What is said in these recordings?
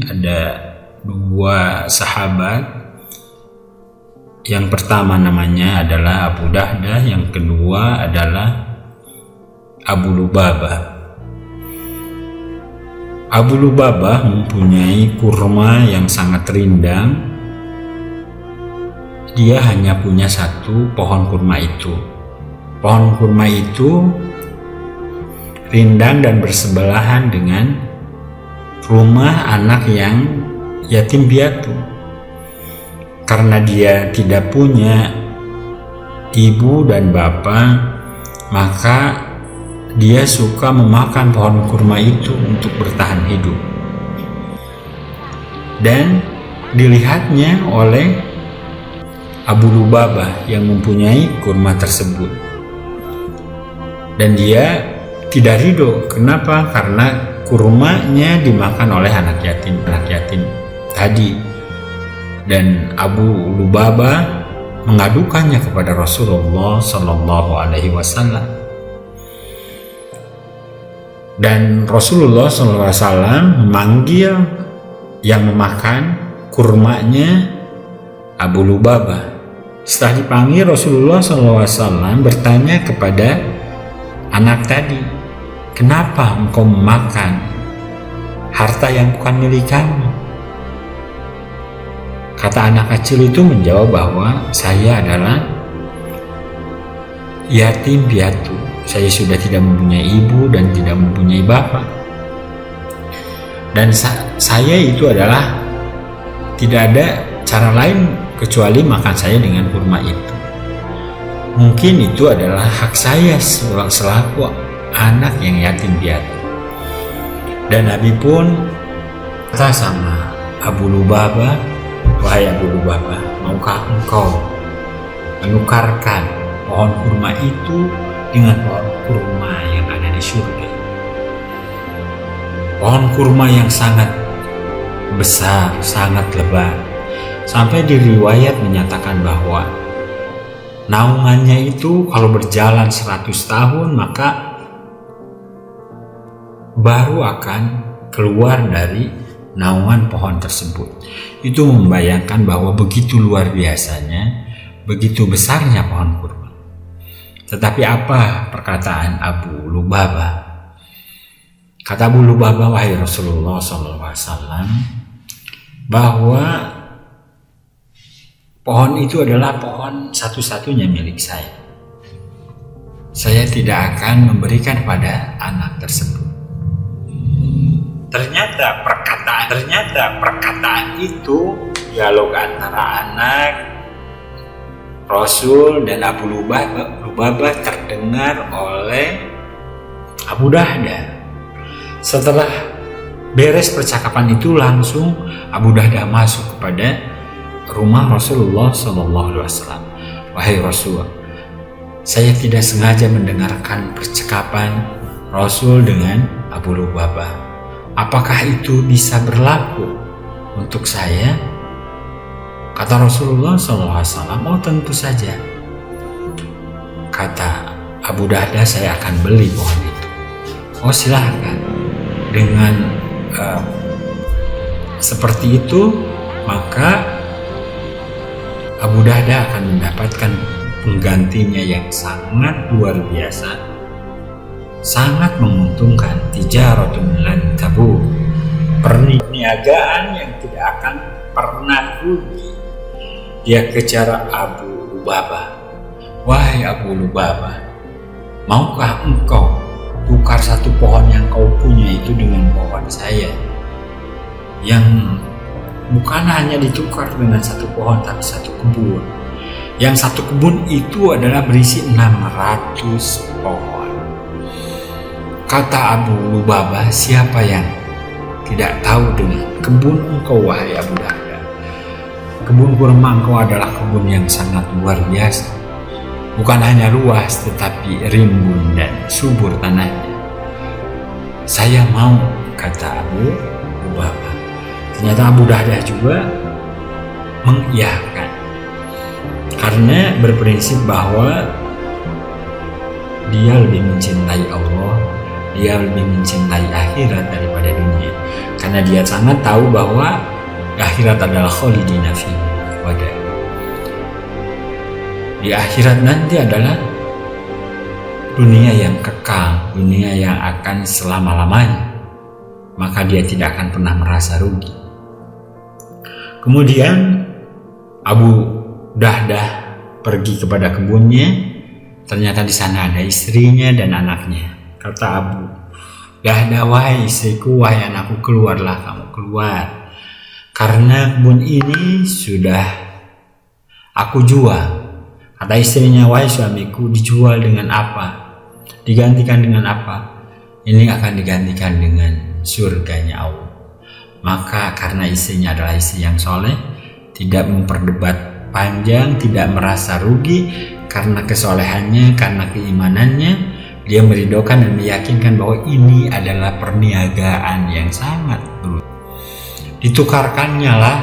Ada dua sahabat. Yang pertama namanya adalah Abu Dahdah, yang kedua adalah Abu Lubabah. Abu Lubabah mempunyai kurma yang sangat rindang. Dia hanya punya satu pohon kurma itu. Pohon kurma itu rindang dan bersebelahan dengan rumah anak yang yatim piatu. Karena dia tidak punya ibu dan bapak, maka dia suka memakan pohon kurma itu untuk bertahan hidup. Dan dilihatnya oleh Abu Lubabah yang mempunyai kurma tersebut. Dan dia tidak ridho. Kenapa? Karena kurmanya dimakan oleh anak yatim tadi. Dan Abu Lubabah mengadukannya kepada Rasulullah Shallallahu Alaihi Wasallam. Dan Rasulullah Shallallahu Alaihi Wasallam memanggil yang memakan kurmanya Abu Lubabah. Setelah dipanggil, Rasulullah SAW bertanya kepada anak tadi, "Kenapa engkau memakan harta yang bukan milik kamu?" Kata anak kecil itu menjawab bahwa saya adalah yatim piatu. Saya sudah tidak mempunyai ibu dan tidak mempunyai bapak. Dan saya itu adalah tidak ada cara lain kecuali makan saya dengan kurma itu. Mungkin itu adalah hak saya selaku anak yang yatim piatu. Dan Nabi pun kata sama Abu Lubabah, "Wahai Abu Lubabah, maukah engkau menukarkan pohon kurma itu dengan pohon kurma yang ada di surga?" Pohon kurma yang sangat besar, sangat lebat. Sampai di riwayat menyatakan bahwa naungannya itu kalau berjalan 100 tahun maka baru akan keluar dari naungan pohon tersebut. Itu membayangkan bahwa begitu luar biasanya, begitu besarnya pohon kurma. Tetapi apa perkataan Abu Lubabah? Kata Abu Lubabah, "Wahai Rasulullah SAW, bahwa pohon itu adalah pohon satu-satunya milik saya. Saya tidak akan memberikan pada anak tersebut." Ternyata perkataan itu, dialog antara anak, Rasul dan Abu Lubabah terdengar oleh Abu Dahdah. Setelah beres percakapan itu, langsung Abu Dahdah masuk kepada rumah Rasulullah SAW. "Wahai Rasul, saya tidak sengaja mendengarkan percakapan Rasul dengan Abu Lubabah. Apakah itu bisa berlaku untuk saya?" Kata Rasulullah SAW, "Oh, tentu saja." Kata Abu Dahdah, "Saya akan beli pohon itu." "Oh, silahkan." Dengan seperti itu, maka Abu Dahdah akan mendapatkan penggantinya yang sangat luar biasa, sangat menguntungkan. Tijaratun lan tabur, perniagaan yang tidak akan pernah rugi. Dia kejar Abu Lubabah, "Wahai Abu Lubabah, maukah engkau tukar satu pohon yang kau punya itu dengan pohon saya, yang bukan hanya ditukar dengan satu pohon tapi satu kebun, yang satu kebun itu adalah berisi 600 pohon." Kata Abu Lubabah, "Siapa yang tidak tahu dengan kebun engkau, wahai Abu Dahdah? Kebun kurma engkau adalah kebun yang sangat luar biasa. Bukan hanya luas, tetapi rimbun dan subur tanahnya. Saya mau," kata Abu Lubabah. Ternyata Abu Dahdah juga mengiyakan, karena berprinsip bahwa dia lebih mencintai Allah dia lebih mencintai akhirat daripada dunia, karena dia sangat tahu bahwa akhirat adalah khalidina fihi abada. Di akhirat nanti adalah dunia yang kekal, dunia yang akan selama-lamanya, maka dia tidak akan pernah merasa rugi. Kemudian Abu Dahdah pergi kepada kebunnya, ternyata di sana ada istrinya dan anaknya. Kata Abu Dahdah, wahai istriku, wahai anakku, keluarlah kamu, keluar, karena kebun ini sudah aku jual. Kata istrinya, wahai suamiku, dijual dengan apa? Digantikan dengan apa? Ini akan digantikan dengan surganya Allah. Maka karena istrinya adalah istri yang soleh, tidak memperdebat panjang, tidak merasa rugi karena kesolehannya, karena keimanannya, dia meridhokan dan meyakinkan bahwa ini adalah perniagaan yang sangat bagus. Ditukarkannya lah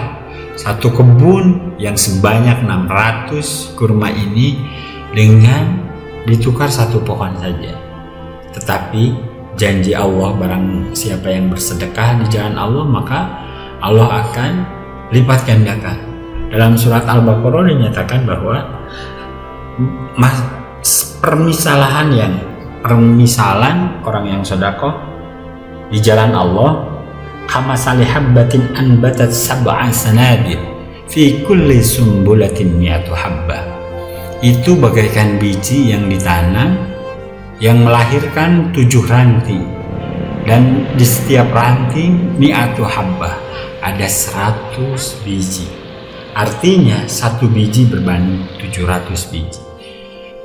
satu kebun yang sebanyak 600 kurma ini dengan ditukar satu pohon saja. Tetapi janji Allah, barang siapa yang bersedekah di jalan Allah, maka Allah akan lipat gandakan. Dalam surat Al-Baqarah dinyatakan bahwa permisalan orang yang sedekah di jalan Allah, kama salihabbatin anbatat sab'a sanabil fi kulli sumbulatin mi'atu habbah. Itu bagaikan biji yang ditanam yang melahirkan 7 ranting, dan di setiap ranting mi'atu habbah, ada 100 biji. Artinya 1 biji berbanding 700 biji.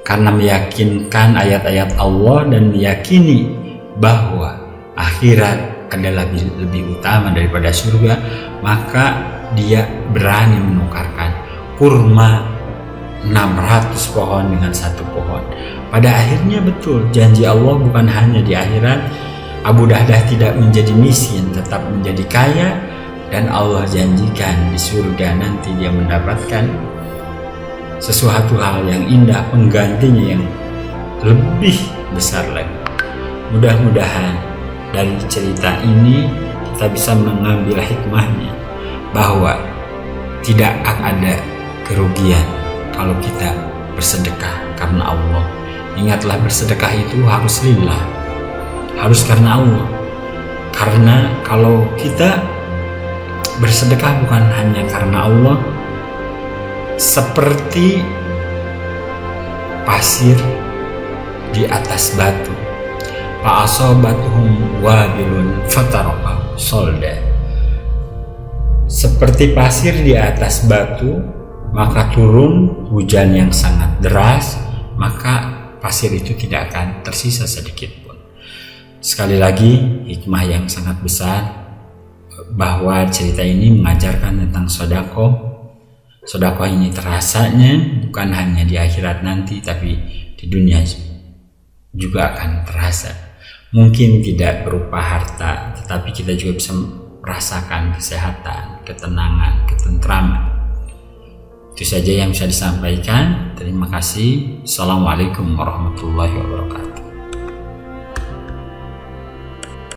Karena meyakinkan ayat-ayat Allah dan meyakini bahwa akhirat adalah lebih utama daripada surga, maka dia berani menukarkan kurma 600 pohon dengan 1 pohon. Pada akhirnya betul janji Allah bukan hanya di akhirat, Abu Dahdah tidak menjadi miskin, tetap menjadi kaya, dan Allah janjikan di surga nanti dia mendapatkan sesuatu hal yang indah, penggantinya yang lebih besar lagi. Mudah-mudahan dari cerita ini kita bisa mengambil hikmahnya bahwa tidak akan ada kerugian kalau kita bersedekah karena Allah. Ingatlah, bersedekah itu harus lillah, harus karena Allah. Karena kalau kita bersedekah bukan hanya karena Allah, seperti pasir di atas batu, fa'asabatuhum wabilun fataraqahu solda. Seperti pasir di atas batu, maka turun hujan yang sangat deras, maka pasir itu tidak akan tersisa sedikit pun. Sekali lagi, hikmah yang sangat besar bahwa cerita ini mengajarkan tentang sedekah. Sedekah ini terasanya bukan hanya di akhirat nanti, tapi di dunia juga akan terasa. Mungkin tidak berupa harta, tetapi kita juga bisa merasakan kesehatan, ketenangan, ketentraman. Itu saja yang bisa disampaikan. Terima kasih. Assalamualaikum warahmatullahi wabarakatuh.